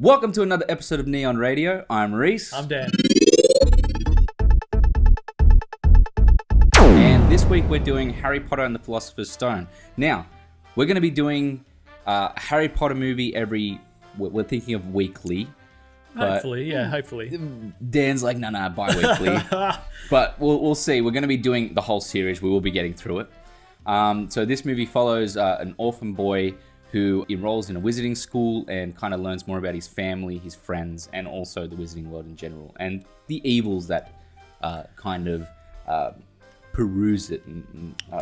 Welcome to another episode of Neon Radio. I'm Reece. I'm Dan. And this week we're doing Harry Potter and the Philosopher's Stone. Now, we're going to be doing a Harry Potter movie we're thinking of weekly. Hopefully. Dan's like, no, bi-weekly. But we'll see. We're going to be doing the whole series. We will be getting through it. So this movie follows an orphan boy who enrolls in a wizarding school and kind of learns more about his family, his friends, and also the wizarding world in general, and the evils that peruse it.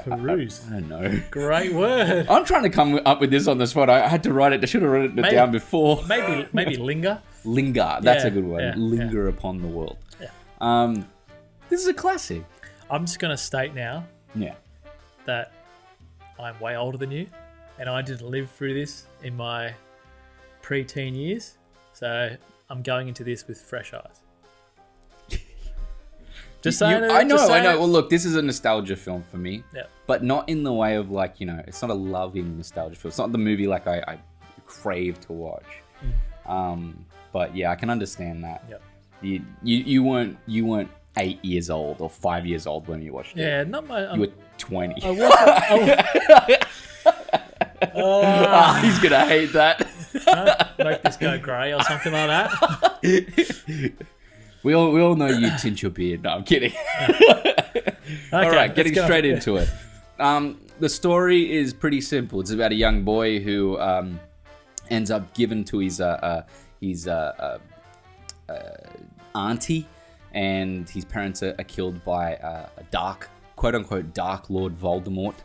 Peruse? I don't know. Great word. I'm trying to come up with this on the spot. I had to write it. I should have written it down before. Maybe linger. Linger. That's a good word. Yeah, linger upon the world. Yeah. This is a classic. I'm just going to state now that I'm way older than you, and I didn't live through this in my pre-teen years, so I'm going into this with fresh eyes. Just saying. I know. Well, look, this is a nostalgia film for me, but not in the way of it's not a loving nostalgia film. It's not the movie I crave to watch. But yeah, I can understand that. Yep. You weren't 8 years old or 5 years old when you watched it. Yeah, not my. You were 20. I wasn't. He's gonna hate that. Make this go grey or something like that. We all know you tint your beard. No, I'm kidding. Okay, all right, getting straight into it. The story is pretty simple. It's about a young boy who ends up given to his auntie, and his parents are killed by a quote-unquote dark Lord Voldemort.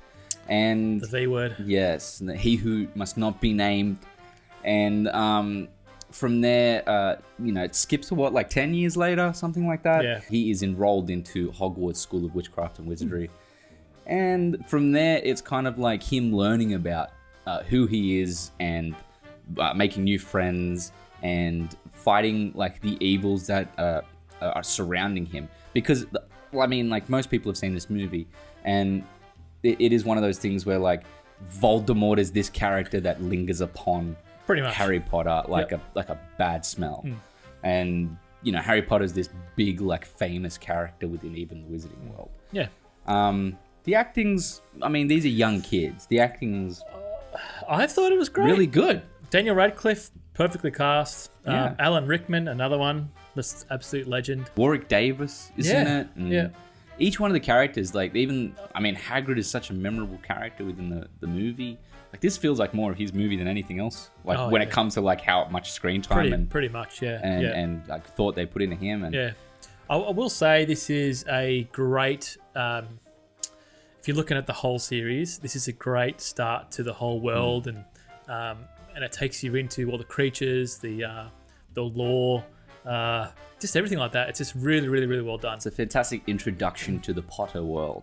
And the V word. Yes, he who must not be named. And from there, it skips to 10 years later, something like that. Yeah. He is enrolled into Hogwarts School of Witchcraft and Wizardry. And from there, it's kind of like him learning about who he is and making new friends and fighting the evils that are surrounding him. Because, most people have seen this movie, and it is one of those things where Voldemort is this character that lingers upon pretty much Harry Potter like a bad smell. And Harry Potter is this big famous character within even the wizarding world. The acting's, these are young kids. The acting's I thought it was great. Really good. Daniel Radcliffe, perfectly cast. Alan Rickman, another one, just absolute legend. Warwick Davis is in it. And each one of the characters, Hagrid is such a memorable character within the movie. This feels like more of his movie than anything else. When it comes to how much screen time pretty much, and thought they put into him. And I will say this is a great. If you're looking at the whole series, this is a great start to the whole world, and it takes you into all the creatures, the lore. Just everything like that. It's just really, really, really well done. It's a fantastic introduction to the Potter world.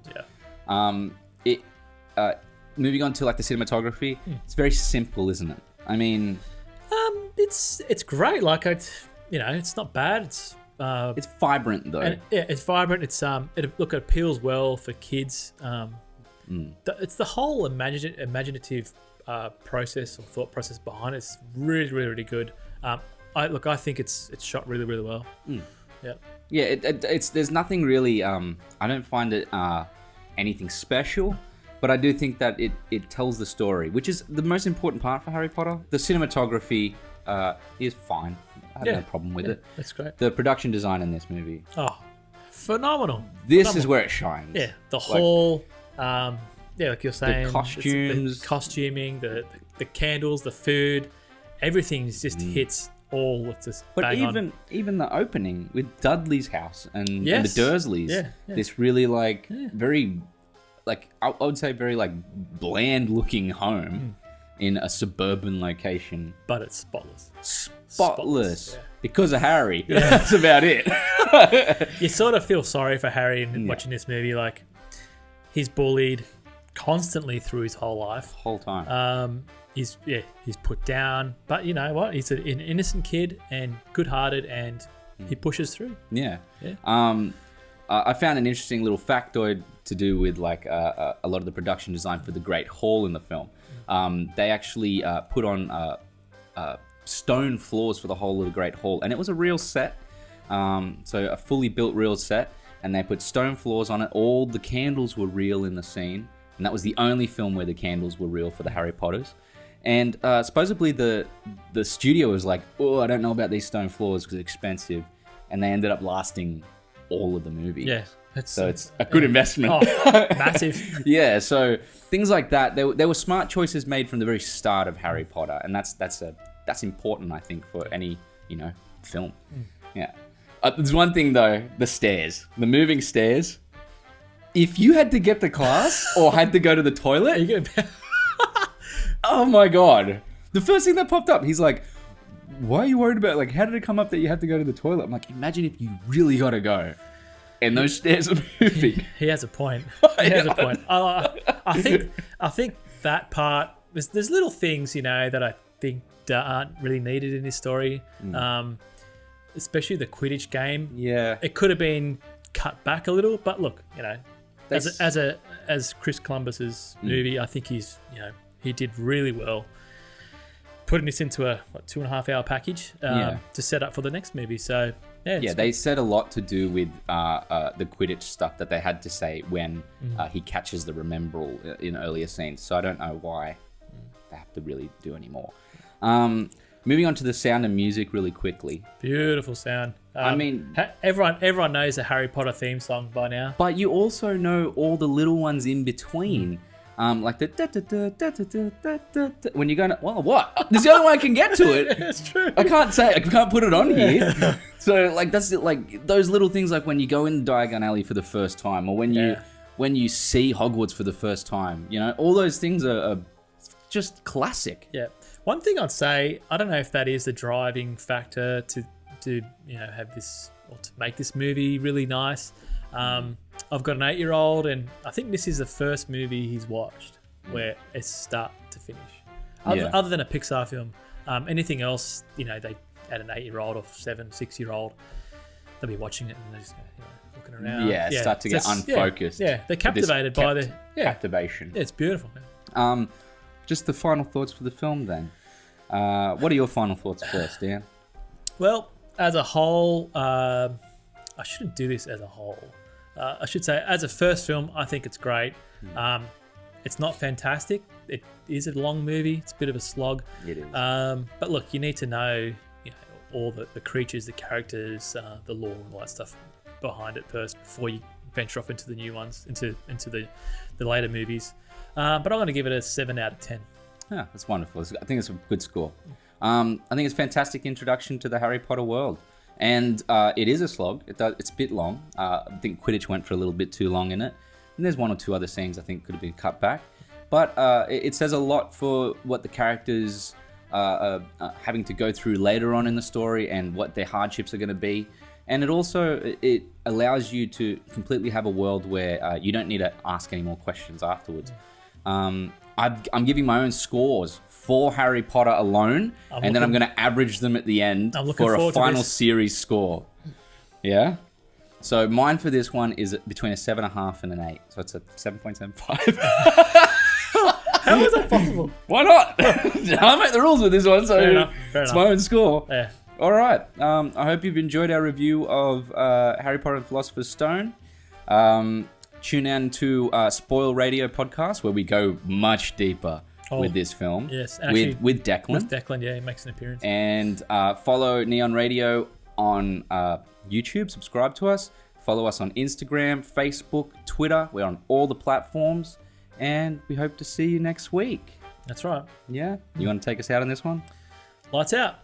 Moving on to the cinematography, it's very simple, isn't it? It's great. It's not bad. It's vibrant though. It's vibrant. It's it appeals well for kids. It's the whole imaginative process or thought process behind it. It's really, really, really good. I think it's shot really, really well. There's nothing really. I don't find it anything special, but I do think that it tells the story, which is the most important part for Harry Potter. The cinematography is fine. I have no problem with it. That's great. The production design in this movie, phenomenal. This is where it shines. Yeah, the whole. Like you're saying, the costumes, the costuming, the candles, the food, everything just hits. It's just but even the opening with Dudley's house and the Dursleys, this really very I would say very bland looking home in a suburban location, but it's spotless. Because of Harry. That's about it. You sort of feel sorry for Harry in watching this movie. He's bullied constantly through his whole life, whole time. He's put down, but you know what? He's an innocent kid and good-hearted, and he pushes through. I found an interesting little factoid to do with a lot of the production design for the Great Hall in the film. They actually put on stone floors for the whole of the Great Hall, and it was a real set, so a fully built real set, and they put stone floors on it. All the candles were real in the scene, and that was the only film where the candles were real for the Harry Potters. And supposedly the studio was like, oh, I don't know about these stone floors because it's expensive, and they ended up lasting all of the movie. Yeah. So it's a good investment. Oh, massive. Yeah, so things like that. There were smart choices made from the very start of Harry Potter, and that's important, I think, for any film. Yeah. There's one thing though: the stairs, the moving stairs. If you had to get to class or had to go to the toilet, oh my god! The first thing that popped up, he's like, "Why are you worried about? Like, how did it come up that you had to go to the toilet?" I'm like, imagine if you really gotta go. And those stairs are moving. He has a point. I think that part. There's little things that I think aren't really needed in this story. Especially the Quidditch game. Yeah, it could have been cut back a little, but look, as Chris Columbus's movie, I think he did really well. Putting this into a 2.5 hour package to set up for the next movie. So they said a lot to do with the Quidditch stuff that they had to say when he catches the Remembrall in earlier scenes. So I don't know why they have to really do any more. Moving on to the sound and music really quickly. Beautiful sound. I mean, everyone knows the Harry Potter theme song by now. But you also know all the little ones in between. Like the when you're going to, well, what? There's the only way I can get to it. It's true. I can't put it on here. So like that's it. Like those little things, like when you go in Diagon Alley for the first time, or when you see Hogwarts for the first time, all those things are just classic. Yeah. One thing I'd say, I don't know if that is the driving factor to have this or to make this movie really nice. I've got an 8-year-old, and I think this is the first movie he's watched where it's start to finish. Other than a Pixar film, anything else, they at an 8-year-old or 6-year-old, they'll be watching it and they're just looking around. Yeah, start to get unfocused. Yeah, they're captivated by the captivation. Yeah, it's beautiful. Man. Just the final thoughts for the film, then. What are your final thoughts first, Dan? Well, as a whole, I shouldn't do this as a whole. I should say, as a first film, I think it's great. It's not fantastic. It is a long movie. It's a bit of a slog. It is. But look, you need to know, all the creatures, the characters, the lore, and all that stuff behind it first before you venture off into the new ones, into the later movies. But I'm going to give it a 7 out of 10. Yeah, that's wonderful. I think it's a good score. I think it's a fantastic introduction to the Harry Potter world. And it is a slog. It's a bit long. I think Quidditch went for a little bit too long in it. And there's one or two other scenes I think could have been cut back. But it says a lot for what the characters are having to go through later on in the story and what their hardships are going to be. And it allows you to completely have a world where you don't need to ask any more questions afterwards. I'm giving my own scores for Harry Potter alone, and then I'm going to average them at the end for a final series score. Yeah? So mine for this one is between a 7.5 and an 8. So it's a 7.75. How is that possible? Why not? I make the rules with this one, so Fair enough. My own score. Yeah. All right. I hope you've enjoyed our review of Harry Potter and Philosopher's Stone. Tune in to Spoil Radio podcast, where we go much deeper with this film. Yes, actually, with Declan. With Declan, yeah, he makes an appearance. And follow Neon Radio on YouTube. Subscribe to us. Follow us on Instagram, Facebook, Twitter. We're on all the platforms. And we hope to see you next week. That's right. Yeah? You want to take us out on this one? Lights out.